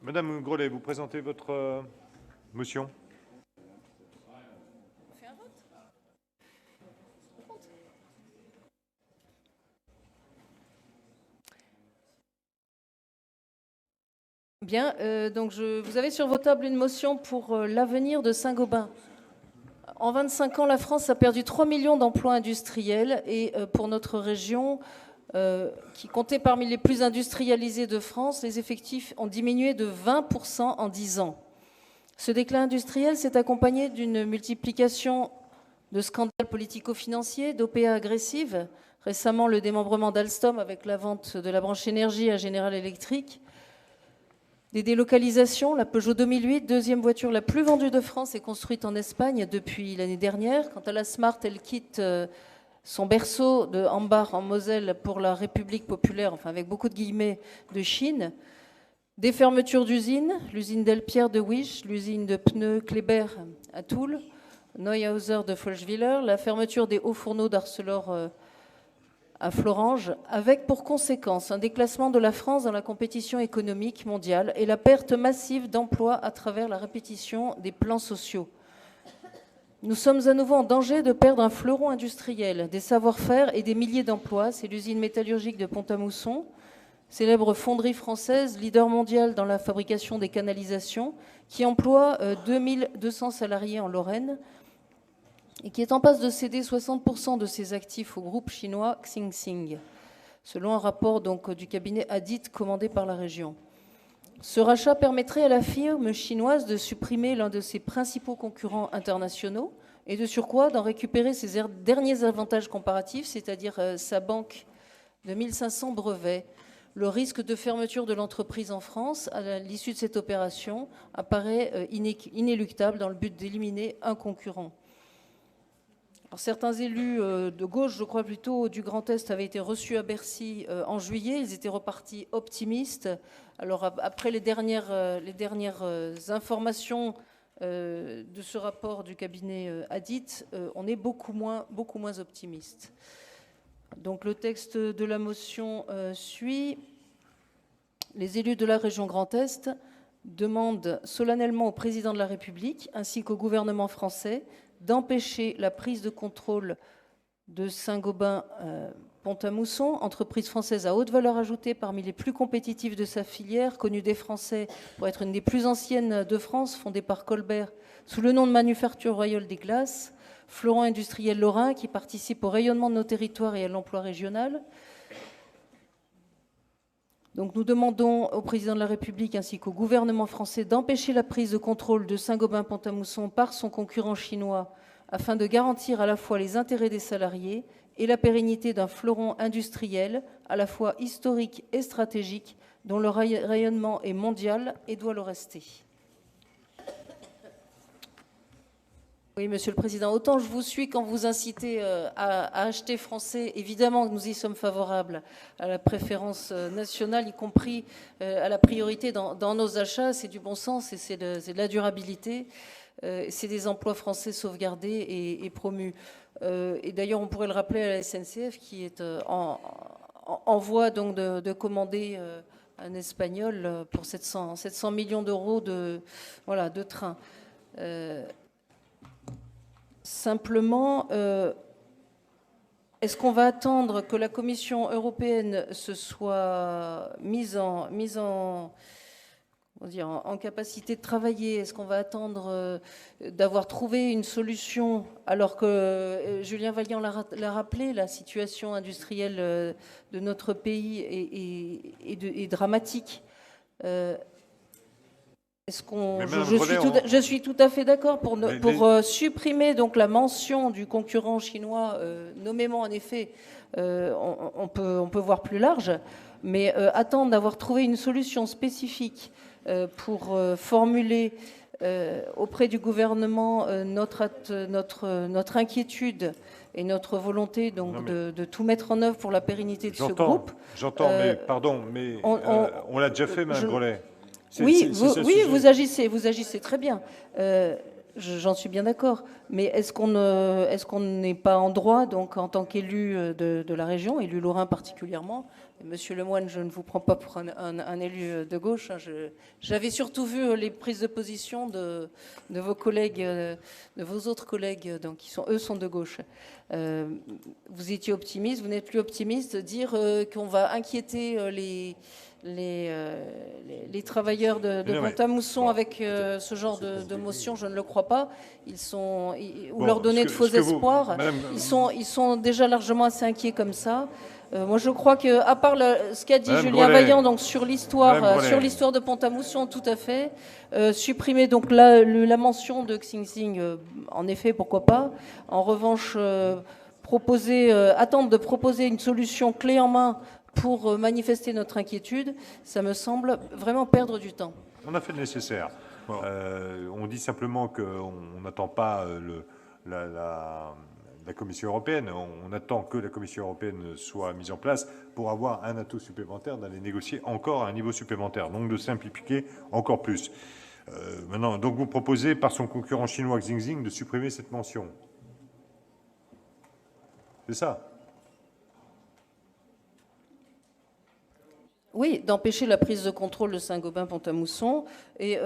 Madame Grellet, vous présentez votre motion. On fait un vote. Bien, donc vous avez sur vos tables une motion pour l'avenir de Saint-Gobain. En 25 ans, la France a perdu 3 millions d'emplois industriels et pour notre région, qui comptait parmi les plus industrialisées de France, les effectifs ont diminué de 20% en 10 ans. Ce déclin industriel s'est accompagné d'une multiplication de scandales politico-financiers, d'OPA agressives, récemment le démembrement d'Alstom avec la vente de la branche énergie à General Electric, des délocalisations, la Peugeot 2008, deuxième voiture la plus vendue de France, est construite en Espagne depuis l'année dernière. Quant à la Smart, elle quitte son berceau de Hambach en Moselle pour la République populaire, enfin avec beaucoup de guillemets, de Chine. Des fermetures d'usines, l'usine Delpierre de Wisch, l'usine de pneus Kléber à Toul, Neuhauser de Folschwiller, la fermeture des hauts fourneaux d'Arcelor à Florange, avec pour conséquence un déclassement de la France dans la compétition économique mondiale et la perte massive d'emplois à travers la répétition des plans sociaux. Nous sommes à nouveau en danger de perdre un fleuron industriel, des savoir-faire et des milliers d'emplois. C'est l'usine métallurgique de Pont-à-Mousson, célèbre fonderie française, leader mondial dans la fabrication des canalisations, qui emploie 2200 salariés en Lorraine et qui est en passe de céder 60% de ses actifs au groupe chinois Xinxing, selon un rapport donc du cabinet Adit commandé par la région. Ce rachat permettrait à la firme chinoise de supprimer l'un de ses principaux concurrents internationaux et de surcroît d'en récupérer ses derniers avantages comparatifs, c'est-à-dire sa banque de 1500 brevets. Le risque de fermeture de l'entreprise en France à l'issue de cette opération apparaît inéluctable dans le but d'éliminer un concurrent. Alors, certains élus de gauche, je crois plutôt du Grand Est, avaient été reçus à Bercy en juillet. Ils étaient repartis optimistes. Alors après les dernières informations de ce rapport du cabinet Adit, on est beaucoup moins optimiste. Donc le texte de la motion suit. Les élus de la région Grand Est demandent solennellement au président de la République ainsi qu'au gouvernement français d'empêcher la prise de contrôle de Saint-Gobain Pont-à-Mousson, entreprise française à haute valeur ajoutée parmi les plus compétitives de sa filière, connue des Français pour être une des plus anciennes de France, fondée par Colbert sous le nom de Manufacture Royale des Glaces, fleuron industriel lorrain qui participe au rayonnement de nos territoires et à l'emploi régional. Donc nous demandons au président de la République ainsi qu'au gouvernement français d'empêcher la prise de contrôle de Saint-Gobain Pont-à-Mousson par son concurrent chinois afin de garantir à la fois les intérêts des salariés et la pérennité d'un fleuron industriel à la fois historique et stratégique dont le rayonnement est mondial et doit le rester. Oui, Monsieur le Président, autant je vous suis quand vous incitez à acheter français. Évidemment que nous y sommes favorables à la préférence nationale, y compris à la priorité dans nos achats. C'est du bon sens et c'est de la durabilité. C'est des emplois français sauvegardés et promus. Et d'ailleurs, on pourrait le rappeler à la SNCF qui est en voie donc de commander un Espagnol pour 700 millions d'euros de train. Simplement, est-ce qu'on va attendre que la Commission européenne se soit mise en capacité de travailler? Est-ce qu'on va attendre d'avoir trouvé une solution alors que Julien Vaillant l'a rappelé, la situation industrielle de notre pays est dramatique? Je suis tout à fait d'accord pour supprimer donc la mention du concurrent chinois, nommément en effet, on peut voir plus large, mais attendre d'avoir trouvé une solution spécifique pour formuler auprès du gouvernement notre inquiétude et notre volonté donc de tout mettre en œuvre pour la pérennité de ce groupe. J'entends, mais pardon, mais on l'a déjà fait, Mme Grellet. Oui, vous agissez très bien. J'en suis bien d'accord. Mais est-ce qu'on n'est pas en droit, donc en tant qu'élu de la région, élu lorrain particulièrement, Monsieur Lemoine, je ne vous prends pas pour un élu de gauche. J'avais surtout vu les prises de position de vos collègues, de vos autres collègues, donc eux sont de gauche. Vous étiez optimiste, vous n'êtes plus optimiste. Dire qu'on va inquiéter les travailleurs de Pont-à-Mousson avec ce genre de motion, je ne le crois pas. Ou leur donner de faux espoirs. Ils sont déjà largement assez inquiets comme ça. Moi, je crois que, à part ce qu'a dit Julien Vaillant, donc sur l'histoire de Pont-à-Mousson, tout à fait, supprimer donc la mention de Xing Xing, en effet, pourquoi pas. En revanche, attendre de proposer une solution clé en main pour manifester notre inquiétude, ça me semble vraiment perdre du temps. On a fait le nécessaire. On dit simplement qu'on n'attend pas la Commission européenne. On attend que la Commission européenne soit mise en place pour avoir un atout supplémentaire d'aller négocier encore à un niveau supplémentaire, donc de simplifier encore plus. Maintenant, donc vous proposez, par son concurrent chinois Xing Xing, de supprimer cette mention. C'est ça? Oui, d'empêcher la prise de contrôle de Saint-Gobain-Pont-à-Mousson. Et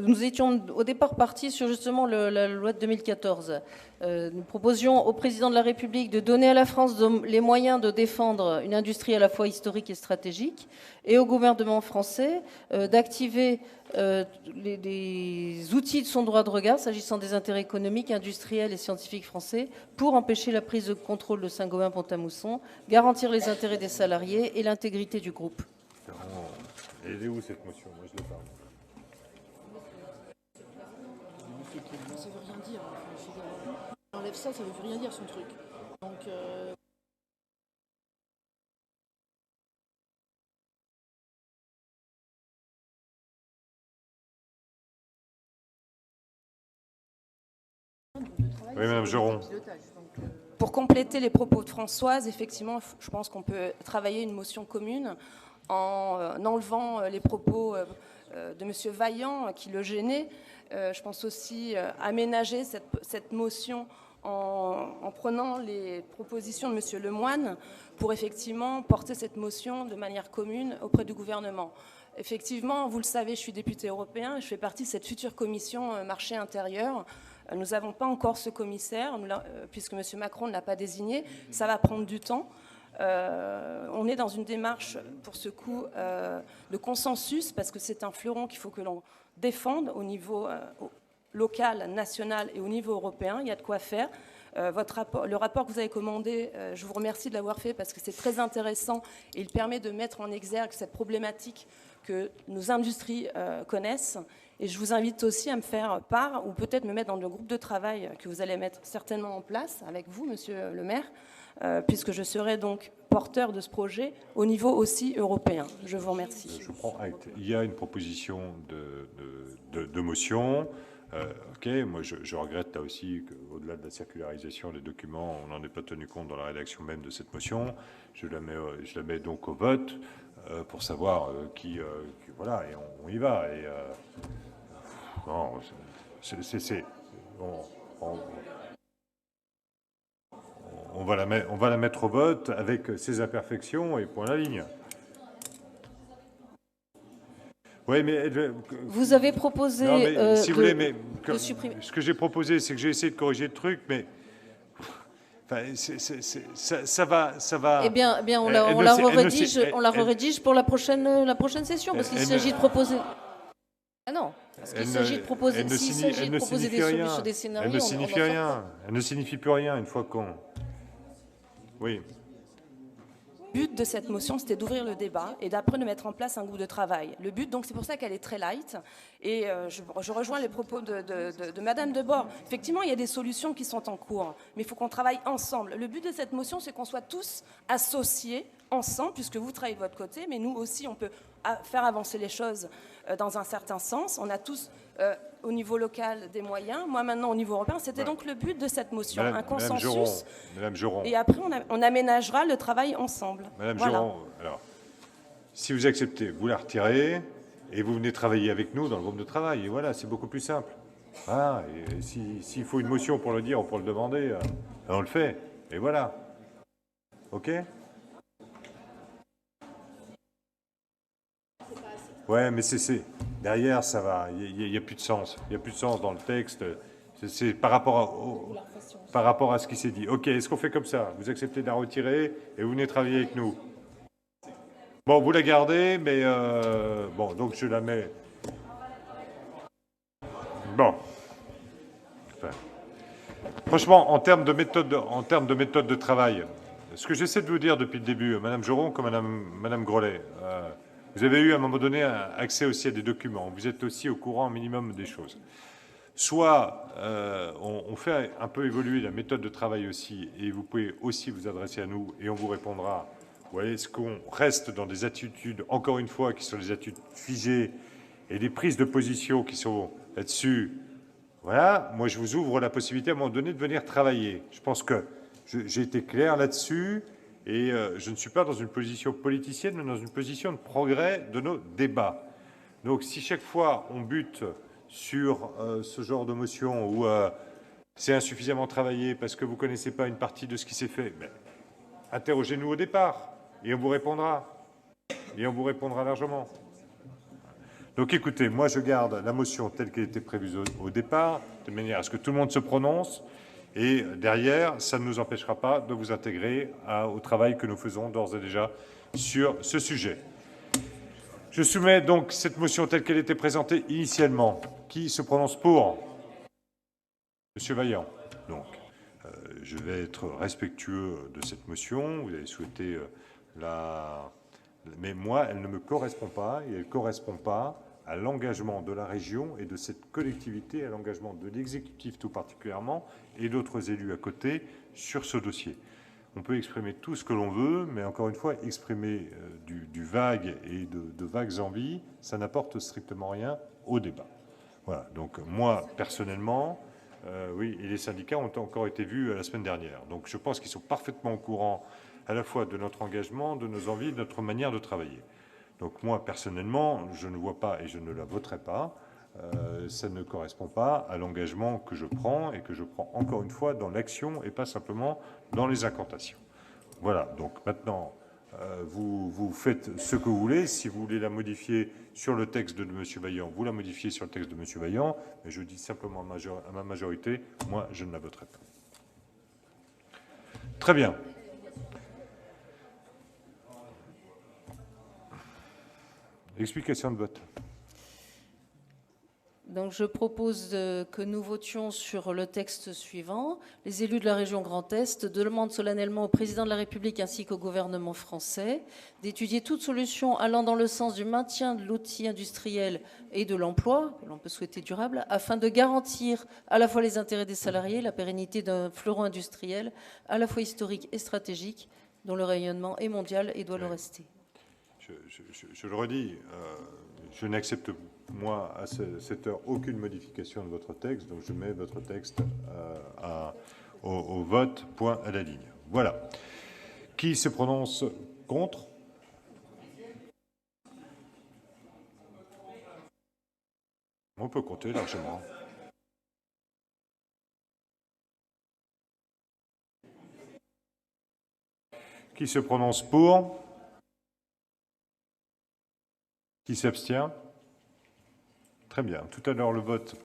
nous étions au départ partis sur justement la loi de 2014. Nous proposions au président de la République de donner à la France les moyens de défendre une industrie à la fois historique et stratégique, et au gouvernement français d'activer les outils de son droit de regard s'agissant des intérêts économiques, industriels et scientifiques français pour empêcher la prise de contrôle de Saint-Gobain-Pont-à-Mousson, garantir les intérêts des salariés et l'intégrité du groupe. Elle est où cette motion? Moi, je l'ai pas. Ça veut rien dire. On enlève ça, ça veut rien dire son truc. Donc. Oui, Madame Geron. Pour compléter les propos de Françoise, effectivement, je pense qu'on peut travailler une motion commune en enlevant les propos de M. Vaillant qui le gênaient. Je pense aussi aménager cette motion en prenant les propositions de M. Lemoine pour effectivement porter cette motion de manière commune auprès du gouvernement. Effectivement, vous le savez, je suis député européen et je fais partie de cette future commission marché intérieur. Nous n'avons pas encore ce commissaire, puisque M. Macron ne l'a pas désigné. Ça va prendre du temps. On est dans une démarche, pour ce coup, de consensus, parce que c'est un fleuron qu'il faut que l'on défende au niveau local, national et au niveau européen. Il y a de quoi faire. Le rapport que vous avez commandé, je vous remercie de l'avoir fait parce que c'est très intéressant et il permet de mettre en exergue cette problématique que nos industries connaissent. Et je vous invite aussi à me faire part, ou peut-être me mettre dans le groupe de travail que vous allez mettre certainement en place avec vous, Monsieur le maire, puisque je serai donc porteur de ce projet au niveau aussi européen. Je vous remercie. Je prends acte. Il y a une proposition de motion. Ok, moi je regrette là aussi qu'au-delà de la circularisation des documents, on n'en ait pas tenu compte dans la rédaction même de cette motion. Je la mets donc au vote pour savoir voilà, et on y va. Et non, on va la mettre au vote avec ses imperfections et point à la ligne. Oui, mais vous avez proposé si vous voulez, mais de supprimer. Ce que j'ai proposé, c'est que j'ai essayé de corriger le truc, mais enfin, ça va. Eh bien, on la rédige pour la prochaine session, parce qu'il s'agit de proposer. Ah non, parce qu'il s'agit de proposer. Des solutions, des scénarios. Elle ne signifie rien. Elle ne signifie plus rien une fois qu'on. Oui. Le but de cette motion, c'était d'ouvrir le débat et d'après de mettre en place un groupe de travail. Le but, donc, c'est pour ça qu'elle est très light. Et je rejoins les propos de Madame Debord. Effectivement, il y a des solutions qui sont en cours, mais il faut qu'on travaille ensemble. Le but de cette motion, c'est qu'on soit tous associés ensemble, puisque vous travaillez de votre côté, mais nous aussi, on peut faire avancer les choses dans un certain sens. On a tous, au niveau local, des moyens. Moi, maintenant, au niveau européen, c'était donc le but de cette motion, un consensus. Madame Geron. Et après, on aménagera le travail ensemble. Madame Geron, alors, si vous acceptez, vous la retirez et vous venez travailler avec nous dans le groupe de travail. Et voilà, c'est beaucoup plus simple. Voilà, et s'il faut une motion pour le dire ou pour le demander, on le fait. Et voilà. OK ? Ouais, mais derrière, ça va. Il n'y a plus de sens. Il n'y a plus de sens dans le texte. C'est par rapport à ce qui s'est dit. Ok, est-ce qu'on fait comme ça? Vous acceptez de la retirer et vous venez travailler avec nous. Bon, vous la gardez, mais bon, donc je la mets. Bon. Enfin, franchement, en termes de méthode de travail, ce que j'essaie de vous dire depuis le début, Madame Joron comme Madame Grollet, vous avez eu à un moment donné accès aussi à des documents. Vous êtes aussi au courant minimum des choses. Soit on fait un peu évoluer la méthode de travail aussi, et vous pouvez aussi vous adresser à nous et on vous répondra. Vous voyez, est-ce qu'on reste dans des attitudes, encore une fois, qui sont des attitudes figées et des prises de position qui sont là-dessus? Voilà, moi je vous ouvre la possibilité à un moment donné de venir travailler. Je pense que j'ai été clair là-dessus et je ne suis pas dans une position politicienne, mais dans une position de progrès de nos débats. Donc si chaque fois on bute sur ce genre de motion où c'est insuffisamment travaillé parce que vous ne connaissez pas une partie de ce qui s'est fait, ben, interrogez-nous au départ et on vous répondra. Et on vous répondra largement. Donc écoutez, moi je garde la motion telle qu'elle était prévue au départ, de manière à ce que tout le monde se prononce, et derrière, ça ne nous empêchera pas de vous intégrer au travail que nous faisons d'ores et déjà sur ce sujet. Je soumets donc cette motion telle qu'elle était présentée initialement. Qui se prononce pour? Monsieur Vaillant. Donc, je vais être respectueux de cette motion. Vous avez souhaité la... Mais moi, elle ne me correspond pas, et elle ne correspond pas à l'engagement de la région et de cette collectivité, à l'engagement de l'exécutif tout particulièrement, et d'autres élus à côté, sur ce dossier. On peut exprimer tout ce que l'on veut, mais encore une fois, exprimer du vague et de vagues envies, ça n'apporte strictement rien au débat. Voilà, donc moi, personnellement, oui, et les syndicats ont encore été vus la semaine dernière. Donc je pense qu'ils sont parfaitement au courant à la fois de notre engagement, de nos envies, de notre manière de travailler. Donc moi, personnellement, je ne vois pas et je ne la voterai pas. Ça ne correspond pas à l'engagement que je prends et que je prends encore une fois dans l'action et pas simplement dans les incantations. Voilà, donc maintenant, vous faites ce que vous voulez. Si vous voulez la modifier sur le texte de M. Vaillant, vous la modifiez sur le texte de M. Vaillant, mais je dis simplement à ma majorité, moi, je ne la voterai pas. Très bien. Explication de vote. Donc je propose que nous votions sur le texte suivant. Les élus de la région Grand Est demandent solennellement au président de la République ainsi qu'au gouvernement français d'étudier toute solution allant dans le sens du maintien de l'outil industriel et de l'emploi, que l'on peut souhaiter durable, afin de garantir à la fois les intérêts des salariés, la pérennité d'un fleuron industriel à la fois historique et stratégique, dont le rayonnement est mondial et doit le rester. Je le redis, je n'accepte, moi, à cette heure, aucune modification de votre texte, donc je mets votre texte au vote, point à la ligne. Voilà. Qui se prononce contre? On peut compter largement. Qui se prononce pour? Qui s'abstient? Très bien. Tout à l'heure, le vote